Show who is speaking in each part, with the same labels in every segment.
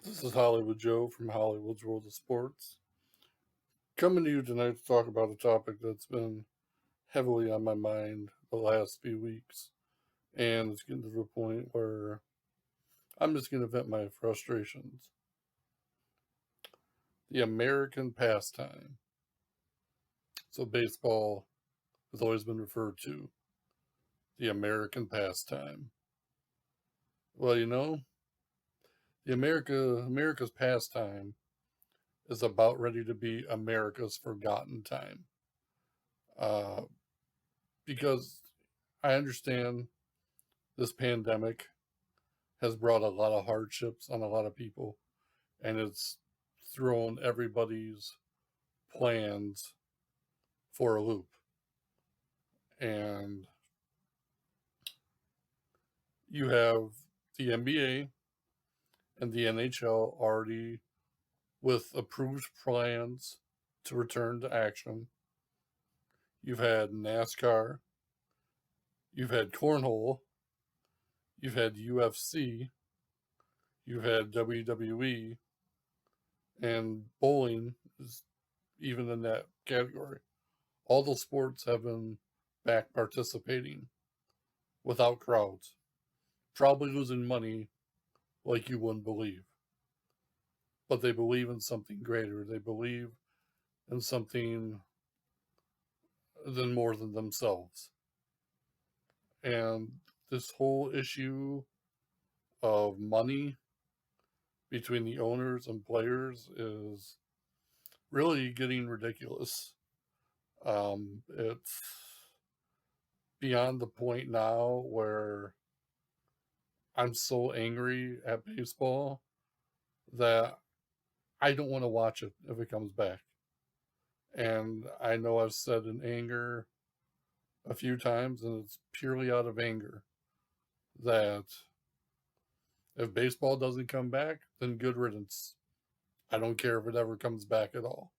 Speaker 1: This is Hollywood Joe from Hollywood's World of Sports. Coming to you tonight to talk about a topic that's been heavily on my mind the last few weeks. And it's getting to the point where I'm just going to vent my frustrations. The American pastime. So, baseball has always been referred to the American pastime. Well, America's pastime is about ready to be America's forgotten time. Uh, because I understand this pandemic has brought a lot of hardships on a lot of people, and it's thrown everybody's plans for a loop. And you have the NBA and the NHL already with approved plans to return to action. You've had NASCAR, you've had cornhole, you've had UFC, you've had WWE, and bowling is even in that category. All the sports have been back participating without crowds, probably losing money like you wouldn't believe. But they believe in something greater. They believe in something than more than themselves. And this whole issue of money between the owners and players is really getting ridiculous. It's beyond the point now where I'm so angry at baseball that I don't want to watch it if it comes back. And I know I've said in anger a few times, and it's purely out of anger, that if baseball doesn't come back, then good riddance. I don't care if it ever comes back at all.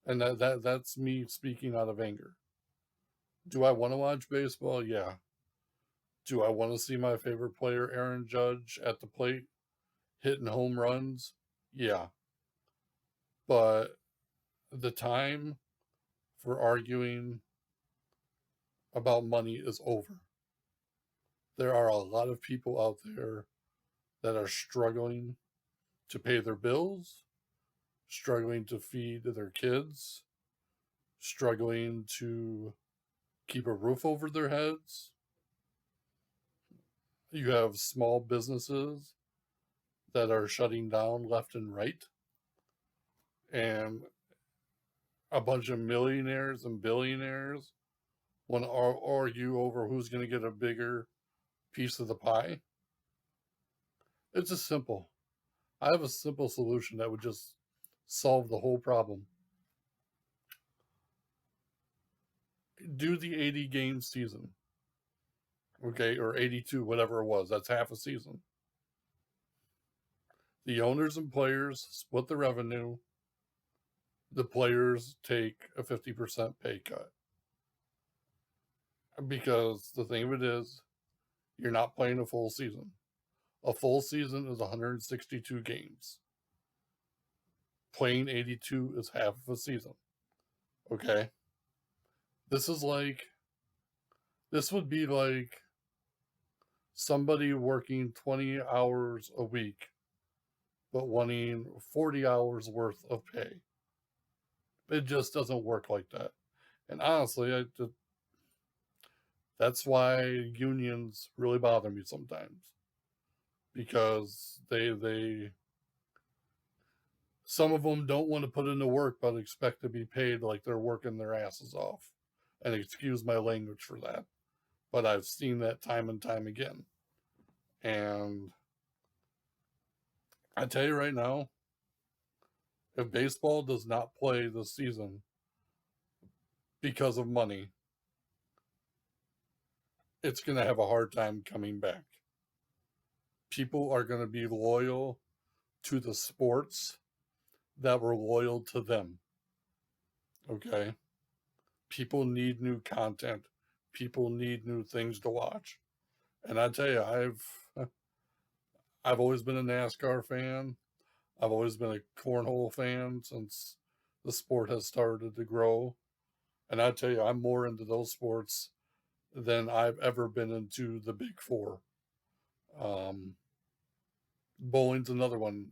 Speaker 1: And that's me speaking out of anger. Do I want to watch baseball? Yeah. Do I want to see my favorite player, Aaron Judge, at the plate hitting home runs? Yeah. But the time for arguing about money is over. There are a lot of people out there that are struggling to pay their bills, struggling to feed their kids, struggling to keep a roof over their heads. You have small businesses that are shutting down left and right, and a bunch of millionaires and billionaires want to argue over who's going to get a bigger piece of the pie. It's just simple. I have a simple solution that would just solve the whole problem. Do the 80 game season, okay, or 82, whatever it was. That's half a season. The owners and players split the revenue. The players take a 50% pay cut. Because the thing of it is, you're not playing a full season. A full season is 162 games. Playing 82 is half of a season. Okay? This is like, this would be like somebody working 20 hours a week, but wanting 40 hours worth of pay. It just doesn't work like that. And honestly, that's why unions really bother me sometimes, because they some of them don't want to put in the work but expect to be paid like they're working their asses off. And excuse my language for that, but I've seen that time and time again. And I tell you right now, if baseball does not play this season because of money, it's going to have a hard time coming back. People are going to be loyal to the sports that were loyal to them. Okay? People need new content. People need new things to watch. And I tell you, I've always been a NASCAR fan. I've always been a cornhole fan since the sport has started to grow. And I tell you, I'm more into those sports than I've ever been into the big four. Um, Bowling's another one,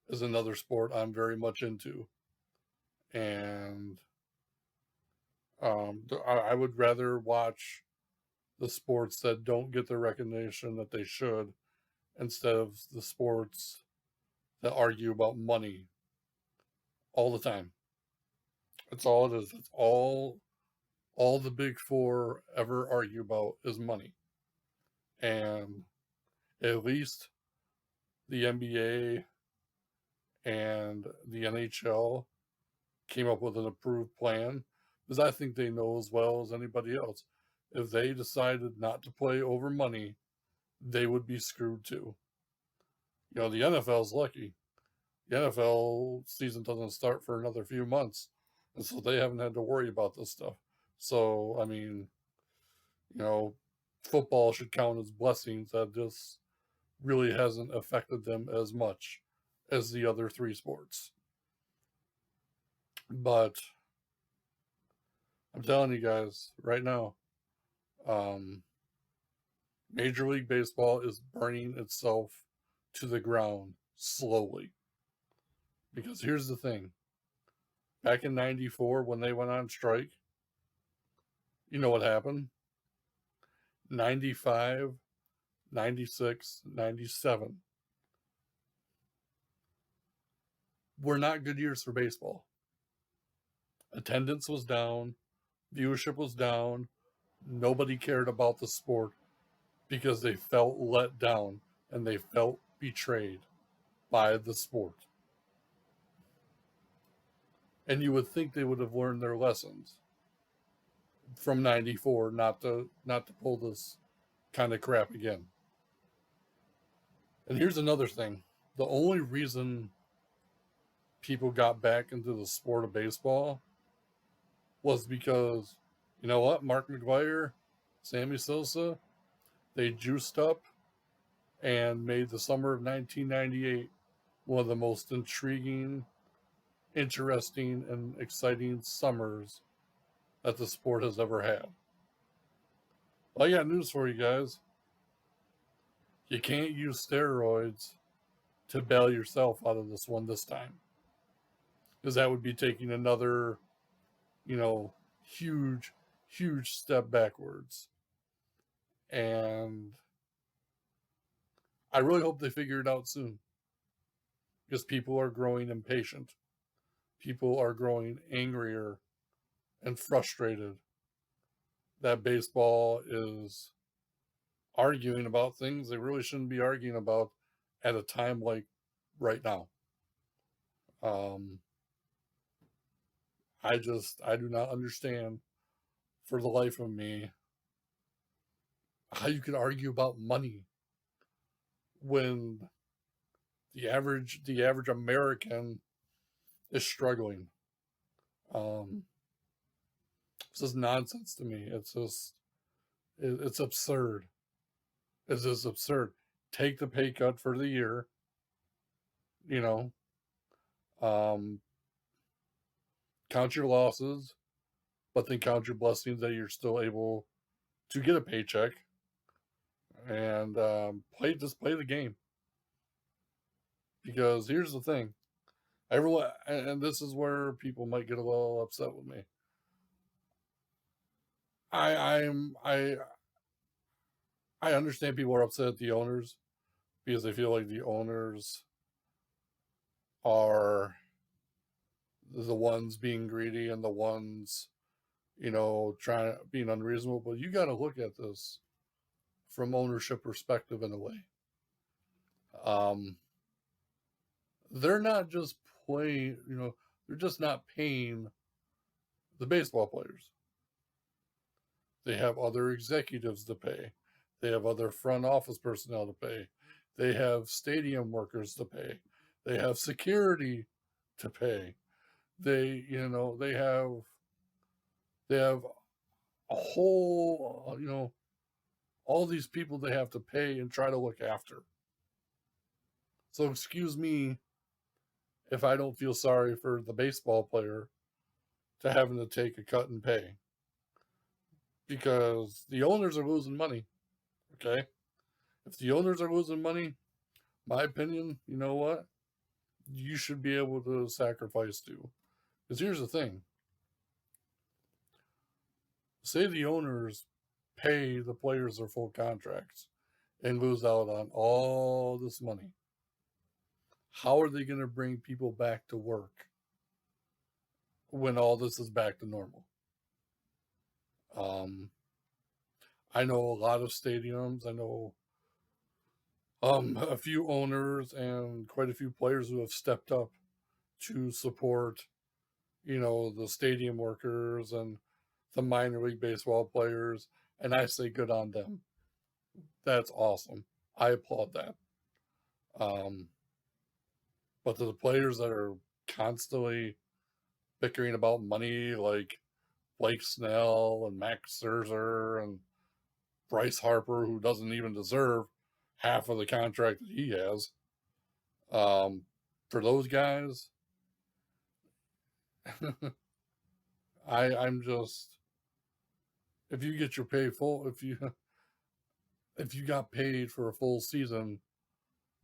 Speaker 1: is another sport I'm very much into. And I would rather watch the sports that don't get the recognition that they should instead of the sports that argue about money all the time. That's all it is. That's all the big four ever argue about is money. And at least the NBA and the NHL came up with an approved plan because I think they know as well as anybody else. If they decided not to play over money, they would be screwed too. You know, the NFL's lucky. The NFL season doesn't start for another few months, and so they haven't had to worry about this stuff. So, I mean, you know, football should count as blessings that this really hasn't affected them as much as the other three sports. But I'm telling you guys right now, um, Major League Baseball is burning itself to the ground slowly. Because here's the thing, back in 94, when they went on strike, you know what happened? 95, 96, 97 were not good years for baseball. Attendance was down, viewership was down, nobody cared about the sport because they felt let down and they felt betrayed by the sport. And you would think they would have learned their lessons from 94 not to pull this kind of crap again. And here's another thing. The only reason people got back into the sport of baseball was because, you know what, Mark McGwire, Sammy Sosa, they juiced up and made the summer of 1998 one of the most intriguing, interesting, and exciting summers that the sport has ever had. Well, I got news for you guys. You can't use steroids to bail yourself out of this one this time. Because that would be taking another, you know, huge, huge step backwards. And I really hope they figure it out soon. Because people are growing impatient. People are growing angrier and frustrated that baseball is arguing about things they really shouldn't be arguing about at a time like right now. Um, I do not understand for the life of me how you could argue about money when the average American is struggling. Um, this is nonsense to me. It's absurd. It's just absurd. Take the pay cut for the year, you know, um, count your losses, but then count your blessings that you're still able to get a paycheck and play the game. Because here's the thing, everyone, and this is where people might get a little upset with me. I I'm I understand people are upset at the owners because they feel like the owners are the ones being greedy and the ones, you know, trying being unreasonable. But you got to look at this from ownership perspective in a way. Um, they're not just playing, you know, they're just not paying the baseball players. They have other executives to pay. They have other front office personnel to pay. They have stadium workers to pay. They have security to pay. They have a whole, all these people they have to pay and try to look after. So excuse me if I don't feel sorry for the baseball player to having to take a cut in pay because the owners are losing money. Okay. If the owners are losing money, my opinion, you know what? You should be able to sacrifice too. Because here's the thing, say the owners pay the players their full contracts and lose out on all this money. How are they going to bring people back to work when all this is back to normal? Um, I know a lot of stadiums. I know a few owners and quite a few players who have stepped up to support, the stadium workers and the minor league baseball players. And I say good on them. That's awesome. I applaud that. Um, but to the players that are constantly bickering about money, like Blake Snell and Max Scherzer and Bryce Harper, who doesn't even deserve half of the contract that he has. For those guys, I'm just, if you get your pay full, if you got paid for a full season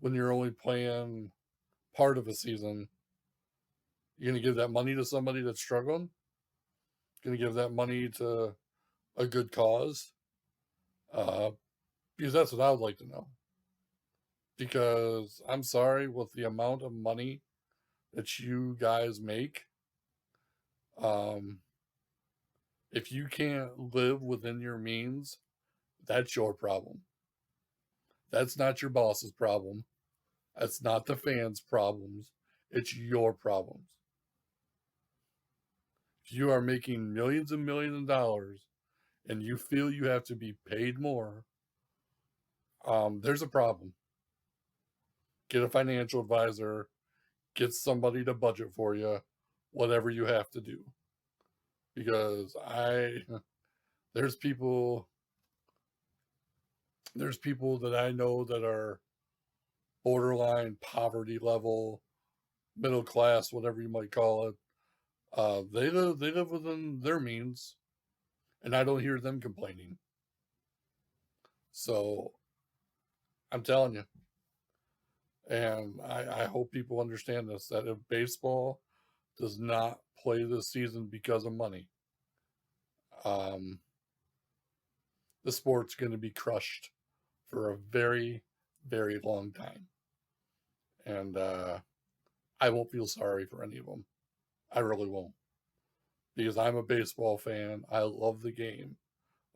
Speaker 1: when you're only playing part of a season, you're gonna give that money to somebody that's struggling. Gonna give that money to a good cause, uh, because that's what I would like to know. Because I'm sorry, with the amount of money that you guys make, um, if you can't live within your means, that's your problem. That's not your boss's problem. That's not the fans' problems. It's your problems. If you are making millions and millions of dollars and you feel you have to be paid more, there's a problem. Get a financial advisor, get somebody to budget for you, whatever you have to do. Because there's people, there's people that I know that are borderline poverty level, middle class, whatever you might call it. They live within their means, and I don't hear them complaining. So I'm telling you, and I hope people understand this, that if baseball does not play this season because of money, um, the sport's going to be crushed for a very, very long time. And I won't feel sorry for any of them. I really won't. Because I'm a baseball fan. I love the game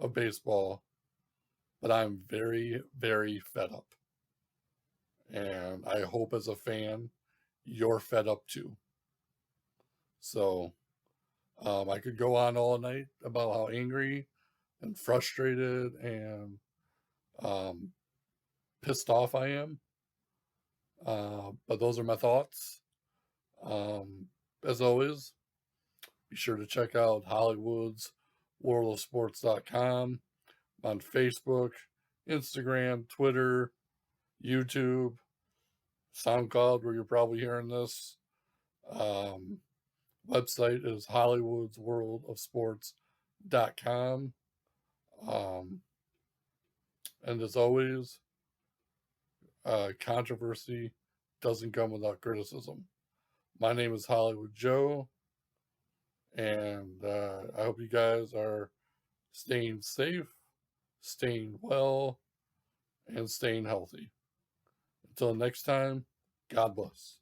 Speaker 1: of baseball, but I'm very, very fed up. And I hope as a fan, you're fed up too. So I could go on all night about how angry and frustrated and um, pissed off I am. But those are my thoughts. Um, as always, be sure to check out Hollywood's worldofsports.com on Facebook, Instagram, Twitter, YouTube, SoundCloud, where you're probably hearing this. Um, website is hollywoodsworldofsports.com. Um, and as always, controversy doesn't come without criticism. My name is Hollywood Joe, and I hope you guys are staying safe, staying well, and staying healthy. Until next time, God bless.